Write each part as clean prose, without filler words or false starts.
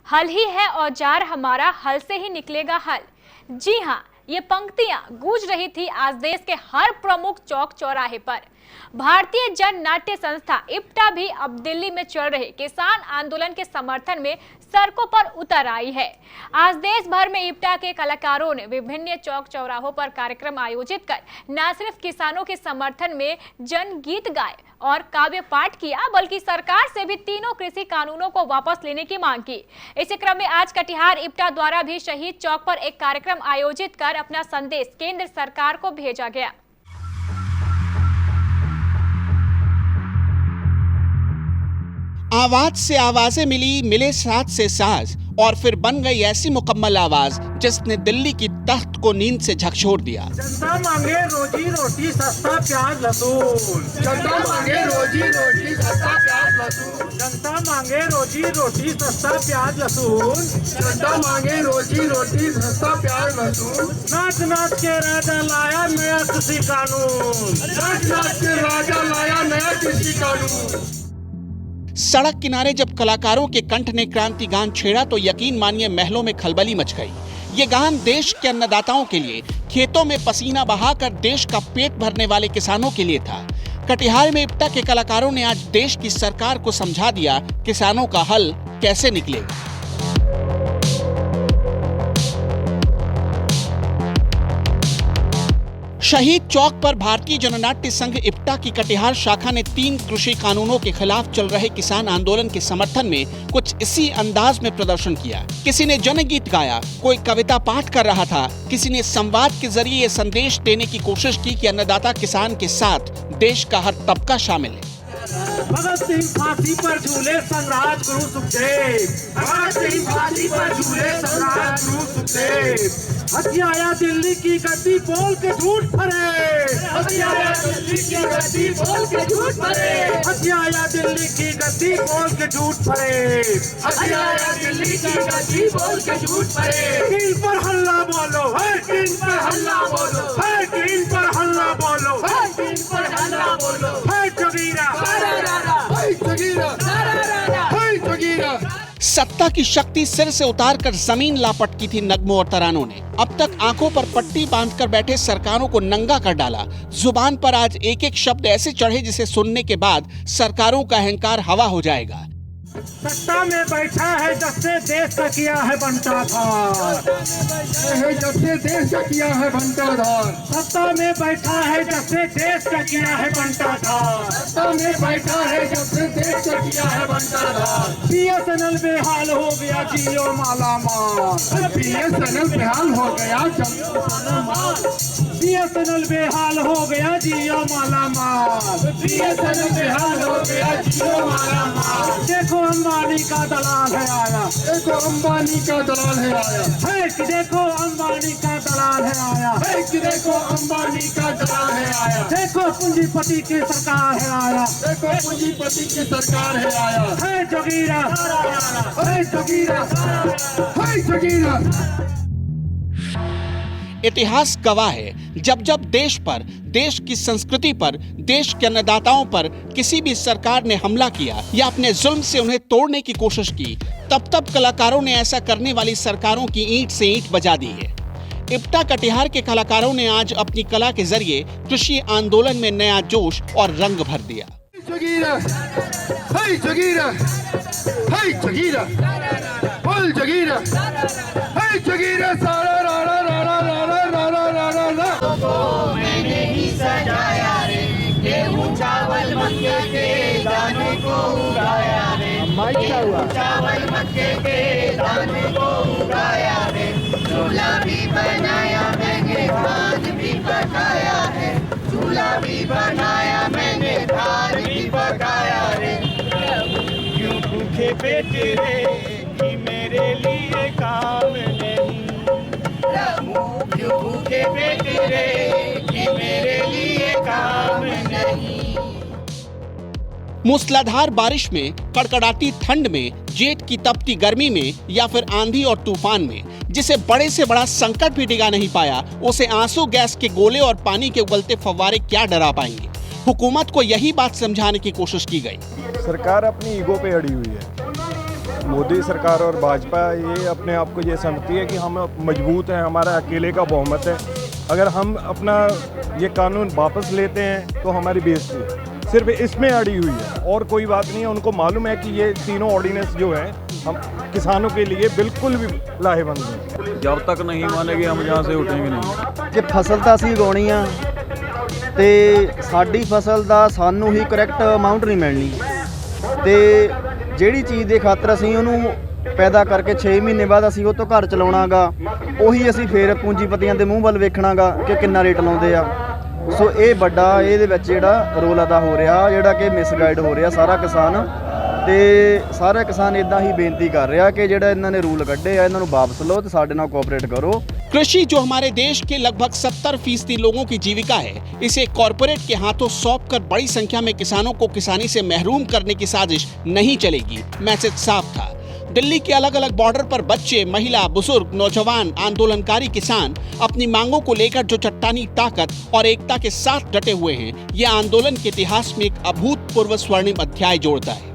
हल ही है औजार हमारा, हल से ही निकलेगा हल। जी हाँ, ये पंक्तियां गूंज रही थी आज देश के हर प्रमुख चौक चौराहे पर। भारतीय जन नाट्य संस्था इप्टा भी अब दिल्ली में चल रहे किसान आंदोलन के समर्थन में सड़कों पर उतर आई है। आज देश भर में इप्टा के कलाकारों ने विभिन्न चौक चौराहों पर कार्यक्रम आयोजित कर न सिर्फ किसानों के समर्थन में जनगीत गाए और काव्य पाठ किया, बल्कि सरकार से भी तीनों कृषि कानूनों को वापस लेने की मांग की। इसी क्रम में आज कटिहार इप्टा द्वारा भी शहीद चौक पर एक कार्यक्रम आयोजित कर अपना संदेश केंद्र सरकार को भेजा गया। आवाज से आवाजें मिली, मिले साथ से साज, और फिर बन गई ऐसी मुकम्मल आवाज जिसने दिल्ली की तख्त को नींद से झकझोर दिया। जनता मांगे रोजी रोटी सस्ता प्याज लहसुन, जनता मांगे रोजी रोटी सस्ता प्याज लहसुन, जनता मांगे रोजी रोटी सस्ता प्याज लहसुन, जनता मांगे रोजी रोटी सस्ता प्याज लहसुन। नाच नाच के राजा लाया नया कृषि कानून, नाच नाच के राजा लाया नया कृषि कानून। सड़क किनारे जब कलाकारों के कंठ ने क्रांति गान छेड़ा तो यकीन मानिए महलों में खलबली मच गई। ये गान देश के अन्नदाताओं के लिए, खेतों में पसीना बहाकर देश का पेट भरने वाले किसानों के लिए था। कटिहार में इप्टा के कलाकारों ने आज देश की सरकार को समझा दिया किसानों का हल कैसे निकलेगा। शहीद चौक पर भारतीय जननाट्य संघ इप्टा की कटिहार शाखा ने 3 कृषि कानूनों के खिलाफ चल रहे किसान आंदोलन के समर्थन में कुछ इसी अंदाज में प्रदर्शन किया। किसी ने जनगीत गाया, कोई कविता पाठ कर रहा था, किसी ने संवाद के जरिए ये संदेश देने की कोशिश की कि अन्नदाता किसान के साथ देश का हर तबका शामिल है। भगत सिंह फांसी पर झूले, संग्राज गुरु सुखदेव, भगत सिंह फांसी पर झूले, संग्राज गुरु सुखदेव। हथियाया दिल्ली की गद्दी बोल के झूठ फरे, हथियाया दिल्ली की गद्दी बोल के झूठ फरे, हथियाया दिल्ली की गद्दी बोल के झूठ फरे, हथियाया दिल्ली की गद्दी बोल के झूठ फरे। किन पर हल्ला बोलो है, किन पर हल्ला बोलो है, किन पर हल्ला बोलो है, किन पर हल्ला बोलो है। जोगीरा सत्ता की शक्ति सिर से उतारकर जमीन लापटकी थी नगमों और तरानों ने। अब तक आंखों पर पट्टी बांधकर बैठे सरकारों को नंगा कर डाला। जुबान पर आज एक एक शब्द ऐसे चढ़े जिसे सुनने के बाद सरकारों का अहंकार हवा हो जाएगा। सत्ता में बैठा है जब से देश का किया है बनता था, जब से देश का किया है बनता था। सत्ता में बैठा है जब से देश का किया है बनता था, सत्ता में बैठा है जब से देश का किया है बनता था। BSNL बेहाल हो गया, जियो माला माल, BSNL बेहाल हो गया, BSNL बेहाल हो गया, जियो माला माल, BSNL बेहाल हो गया, जियो माला माल। देखो अंबानी का दलाल है आया, देखो अंबानी का दलाल है आया, है कि देखो अंबानी का दलाल है आया, है कि देखो अंबानी का दलाल है आया। देखो पूंजीपति की सरकार है आया, देखो पूंजीपति की सरकार है आया। है जोगीरा, है जोगीरा, है जोगीरा। इतिहास गवाह है, जब जब देश पर, देश की संस्कृति पर, देश के अन्नदाताओं पर किसी भी सरकार ने हमला किया या अपने जुल्म से उन्हें तोड़ने की कोशिश की, तब तब कलाकारों ने ऐसा करने वाली सरकारों की ईंट से ईंट बजा दी है। इप्टा कटिहार के कलाकारों ने आज अपनी कला के जरिए कृषि आंदोलन में नया जोश और रंग भर दिया। जोगीरा, है जोगीरा, है जोगीरा, बोल जोगीरा, है जोगीरा, सारा रारा रारा रारा रारा रारा रारा। मैंने ही सजाया रे, गेहूं चावल मक्के के दाने को उगाया रे, गेहूं चावल मक्के के दाने को उगाया रे। चूल्हा भी बनाया मैंने, खाद भी पकाया है, चूल्हा भी बनाया मैंने, खाद भी पकाया रे। क्यों भूखे पेट रे कि मेरे लिए काम नहीं, क्यों भूखे पेट रे कि मेरे लिए काम नहीं। मूसलाधार बारिश में, कड़कड़ाती ठंड में, जेठ की तपती गर्मी में या फिर आंधी और तूफान में, जिसे बड़े से बड़ा संकट भी डिगा नहीं पाया, उसे आंसू गैस के गोले और पानी के उबलते फव्वारे क्या डरा पाएंगे। हुकूमत को यही बात समझाने की कोशिश की गई। सरकार अपनी ईगो पे अड़ी हुई है। मोदी सरकार और भाजपा ये अपने आप को ये समझती है कि हम मजबूत हैं, हमारा अकेले का बहुमत है। अगर हम अपना ये कानून वापस लेते हैं तो हमारी बेइज्जती है। सिर्फ इसमें अड़ी हुई है और कोई बात नहीं है। उनको मालूम है कि ये तीनों ऑर्डिनेंस जो हैं हम किसानों के लिए बिल्कुल भी लाहेवंद हैं। जब तक नहीं मानेंगे हम यहाँ से उठेंगे नहीं। ਜੇ ਫਸਲ ਤਾਂ ਅਸੀਂ ਉਗਾਉਣੀ ਆ ਤੇ ਸਾਡੀ ਫਸਲ ਦਾ ਸਾਨੂੰ ਹੀ ਕਰੈਕਟ ਅਮਾਉਂਟ ਨਹੀਂ ਮਿਲਣੀ ਤੇ ਜਿਹੜੀ ਚੀਜ਼ ਦੇ ਖਾਤਰ ਅਸੀਂ ਉਹਨੂੰ ਪੈਦਾ ਕਰਕੇ 6 ਮਹੀਨੇ ਬਾਅਦ ਅਸੀਂ ਉਹ ਤੋਂ ਘਰ ਚਲਾਉਣਾਗਾ, ਉਹੀ ਅਸੀਂ ਫੇਰ ਪੂੰਜੀਪਤੀਆਂ ਦੇ ਮੂੰਹ ਵੱਲ ਵੇਖਣਾਗਾ ਕਿ ਕਿੰਨਾ ਰੇਟ ਲਾਉਂਦੇ ਆ। ਸੋ ਇਹ ਵੱਡਾ ਇਹਦੇ ਵਿੱਚ ਜਿਹੜਾ ਰੋਲ ਅਦਾ ਹੋ ਰਿਹਾ, ਜਿਹੜਾ ਕਿ ਮਿਸਗਾਈਡ ਹੋ ਰਿਹਾ ਸਾਰਾ ਕਿਸਾਨ ਤੇ ਸਾਰੇ ਕਿਸਾਨ ਇਦਾਂ ਹੀ ਬੇਨਤੀ ਕਰ ਰਿਹਾ ਕਿ ਜਿਹੜਾ ਇਹਨਾਂ ਨੇ ਰੂਲ ਕੱਢੇ ਆ ਇਹਨਾਂ ਨੂੰ ਵਾਪਸ ਲਓ ਤੇ ਸਾਡੇ ਨਾਲ ਕੋਆਪਰੇਟ ਕਰੋ। कृषि जो हमारे देश के लगभग 70% लोगों की जीविका है, इसे कॉरपोरेट के हाथों सौंपकर बड़ी संख्या में किसानों को किसानी से महरूम करने की साजिश नहीं चलेगी। मैसेज साफ था। दिल्ली के अलग अलग बॉर्डर पर बच्चे, महिला, बुजुर्ग, नौजवान, आंदोलनकारी किसान अपनी मांगों को लेकर जो चट्टानी ताकत और एकता के साथ डटे हुए हैं, यह आंदोलन के इतिहास में एक अभूतपूर्व स्वर्णिम अध्याय जोड़ता है।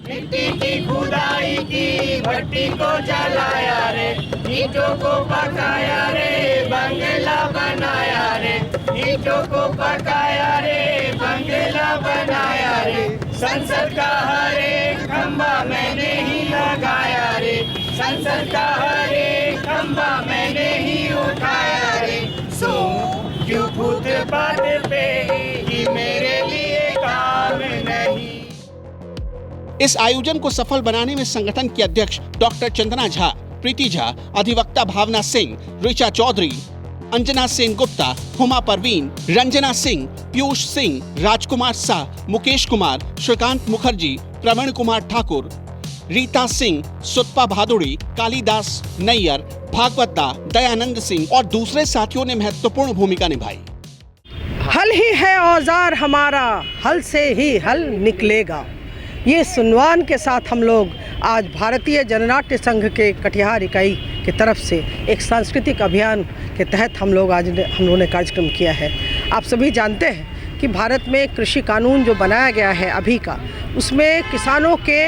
मिट्टी की खुदाई की भट्टी को जलाया रे, ईंटों को पकाया रे, बंगला बनाया रे, ईंटों को पकाया रे, बंगला बनाया रे। संसद का हर एक खंबा मैंने ही लगाया रे, संसद का हर एक खंबा मैंने ही उठाया रे। सो क्यों फुटपाथ पे कि मेरे लिए काम नहीं। इस आयोजन को सफल बनाने में संगठन के अध्यक्ष डॉक्टर चंदना झा, प्रीति झा, अधिवक्ता भावना सिंह, ऋचा चौधरी, अंजना सिंह गुप्ता, हुमा परवीन, रंजना सिंह, पीयूष सिंह, राजकुमार शाह, मुकेश कुमार, श्रीकांत मुखर्जी, प्रवीण कुमार ठाकुर, रीता सिंह, सुतपा भादुड़ी, कालीदास नैयर, भागवत दा, दयानंद सिंह और दूसरे साथियों ने महत्वपूर्ण भूमिका निभाई। हल ही है औजार हमारा, हल से ही हल निकलेगा। ये सुनवान के साथ हम लोग आज भारतीय जननाट्य संघ के कटिहार इकाई की तरफ से एक सांस्कृतिक अभियान के तहत हम लोगों ने कार्यक्रम किया है। आप सभी जानते हैं कि भारत में कृषि कानून जो बनाया गया है अभी का, उसमें किसानों के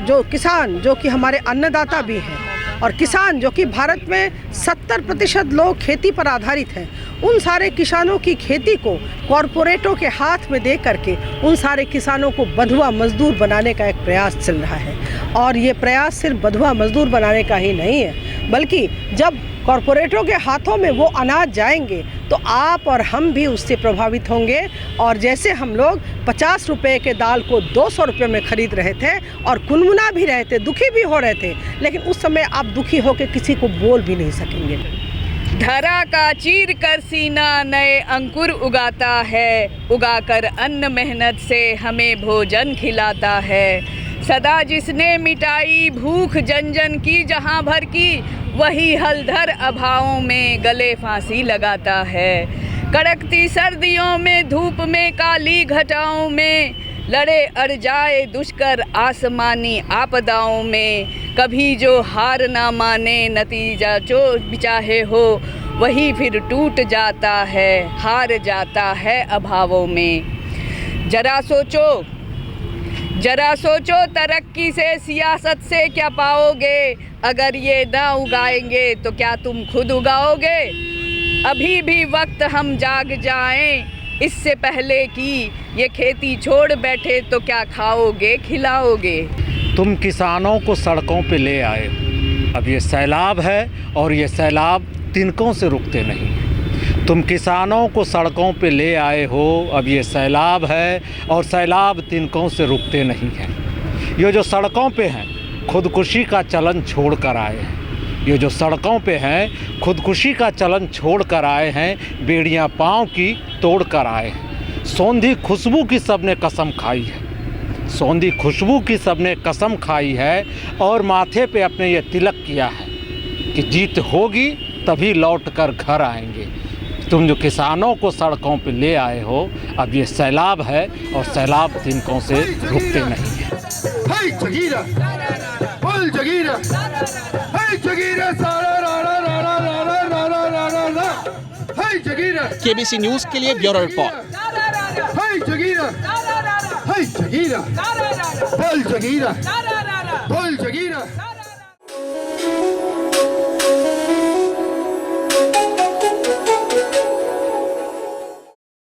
जो कि हमारे अन्नदाता भी हैं और किसान जो कि भारत में 70% लोग खेती पर आधारित हैं, उन सारे किसानों की खेती को कॉरपोरेटों के हाथ में दे करके उन सारे किसानों को बंधुआ मजदूर बनाने का एक प्रयास चल रहा है। और ये प्रयास सिर्फ बंधुआ मजदूर बनाने का ही नहीं है, बल्कि जब कॉरपोरेटों के हाथों में वो अनाज जाएंगे तो आप और हम भी उससे प्रभावित होंगे। और जैसे हम लोग 50 रुपये के दाल को 200 रुपये में खरीद रहे थे और कुनमुना भी रहे थे, दुखी भी हो रहे थे, लेकिन उस समय आप दुखी होकर किसी को बोल भी नहीं सकेंगे। धरा का चीर कर सीना नए अंकुर उगाता है, उगाकर अन्न मेहनत से हमें भोजन खिलाता है। सदा जिसने मिटाई भूख जन जन की जहाँ भर की, वही हलधर अभावों में गले फांसी लगाता है। कड़कती सर्दियों में धूप में काली घटाओं में, लड़े अड़ जाए दुष्कर आसमानी आपदाओं में। कभी जो हार ना माने नतीजा जो भी चाहे हो, वही फिर टूट जाता है, हार जाता है अभावों में। जरा सोचो तरक्की से सियासत से क्या पाओगे, अगर ये ना उगाएंगे तो क्या तुम खुद उगाओगे। अभी भी वक्त हम जाग जाएं, इससे पहले कि ये खेती छोड़ बैठे तो क्या खाओगे खिलाओगे। तुम किसानों को सड़कों पे ले आए, अब ये सैलाब है और ये सैलाब तिनकों से रुकते नहीं। तुम किसानों को सड़कों पे ले आए हो, अब ये सैलाब है और सैलाब तिनकों से रुकते नहीं हैं। ये जो सड़कों पे हैं खुदकुशी का चलन छोड़ कर आए हैं, ये जो सड़कों पे हैं खुदकुशी का चलन छोड़ कर आए हैं, बेड़ियां पाँव की तोड़ कर आए हैं। सौंधी खुशबू की सबने कसम खाई है, सौंधी खुशबू की सबने कसम खाई है और माथे पे अपने ये तिलक किया है कि जीत होगी तभी लौट कर घर आएंगे। तुम जो किसानों को सड़कों पे ले आए हो, अब ये सैलाब है और सैलाब तिनकों से रुकते नहीं हैं। हाय जगीरा, बोल जगीरा, हाय जगीरा, सारा रा रा रा रा रा रा रा रा रा रा, हाय जगीरा। केबीसी न्यूज के लिए ब्यूरो रिपोर्ट। हाय जगीरा, हाय जगीरा, बोल जगीरा। ढोल जगीरा